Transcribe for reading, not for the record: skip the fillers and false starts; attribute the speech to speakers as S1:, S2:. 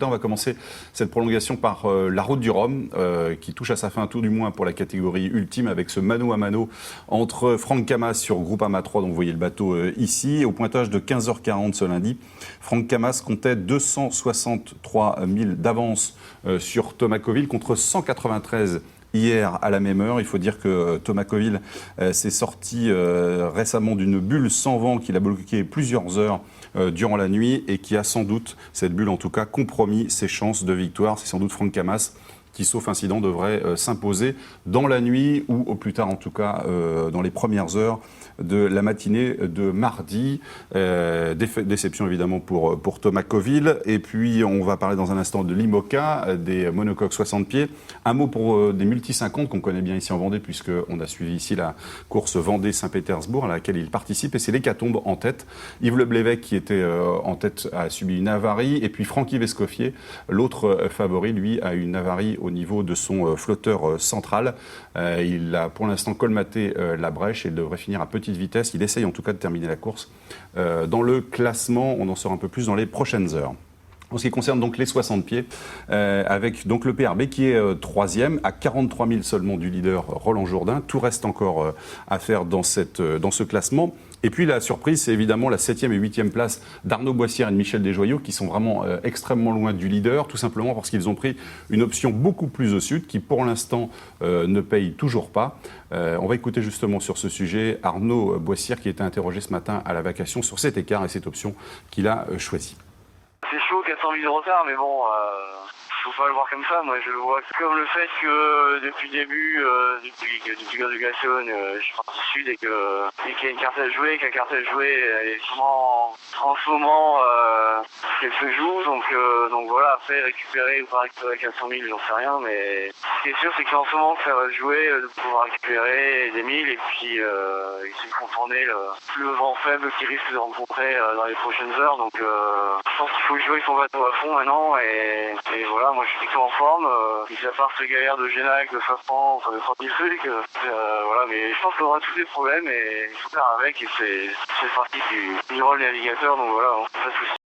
S1: On va commencer cette prolongation par la route du Rhum, qui touche à sa fin, tout du moins pour la catégorie ultime, avec ce mano à mano entre Franck Camas sur Groupama 3, dont vous voyez le bateau ici. Au pointage de 15h40 ce lundi, Franck Camas comptait 263 000 d'avance sur Thomas Coville contre 193 hier à la même heure. Il faut dire que Thomas Coville s'est sorti récemment d'une bulle sans vent qu'il a bloqué plusieurs heures durant la nuit et qui a sans doute, cette bulle en tout cas, compromis ses chances de victoire. C'est sans doute Franck Camas qui, sauf incident, devrait s'imposer dans la nuit ou au plus tard, en tout cas, dans les premières heures de la matinée de mardi. Déception évidemment pour Thomas Coville. Et puis, on va parler dans un instant de l'IMOCA, des monocoques 60 pieds. Un mot pour des multi 50 qu'on connaît bien ici en Vendée, puisqu'on a suivi ici la course Vendée-Saint-Pétersbourg, à laquelle il participe. Et c'est l'Hécatombe en tête. Yves Le Blévec, qui était en tête, a subi une avarie. Et puis Francky Vescoffier, l'autre favori, lui, a une avarie au niveau de son flotteur central. Il a pour l'instant colmaté la brèche et il devrait finir à petite vitesse. Il essaye en tout cas de terminer la course dans le classement. On en saura un peu plus dans les prochaines heures. En ce qui concerne donc les 60 pieds, avec donc le PRB qui est troisième, à 43 000 seulement du leader Roland Jourdain. Tout reste encore à faire dans ce classement. Et puis la surprise, c'est évidemment la 7e et 8e place d'Arnaud Boissière et de Michel Desjoyaux, qui sont vraiment extrêmement loin du leader, tout simplement parce qu'ils ont pris une option beaucoup plus au sud, qui pour l'instant ne paye toujours pas. On va écouter justement sur ce sujet Arnaud Boissière, qui était interrogé ce matin à la vacation sur cet écart et cette option qu'il a choisie.
S2: C'est chaud, 400 000 de retard, mais bon, faut pas le voir comme ça. Moi, je le vois comme le fait que depuis le début, depuis que Gazugation, je suis parti sud et qu'il y a une carte à jouer, que la carte à jouer, elle est sûrement en ce moment qu'elle se joue. Donc voilà, après récupérer ou pas récupérer 400 000, j'en sais rien, mais ce qui est sûr, c'est qu'en ce moment, ça va se jouer de pouvoir récupérer des 1000 et puis essayer de contourner le vent faible qu'il risque de rencontrer dans les prochaines heures. Donc je pense qu'il faut jouer son bateau à fond maintenant et voilà, moi je suis plutôt en forme, mis à part ce galère de Génac, de Safran, enfin de 30 000 trucs, voilà, mais je pense qu'on aura tous des problèmes et il faut faire avec et c'est partie du rôle navigateur, donc voilà, pas de soucis.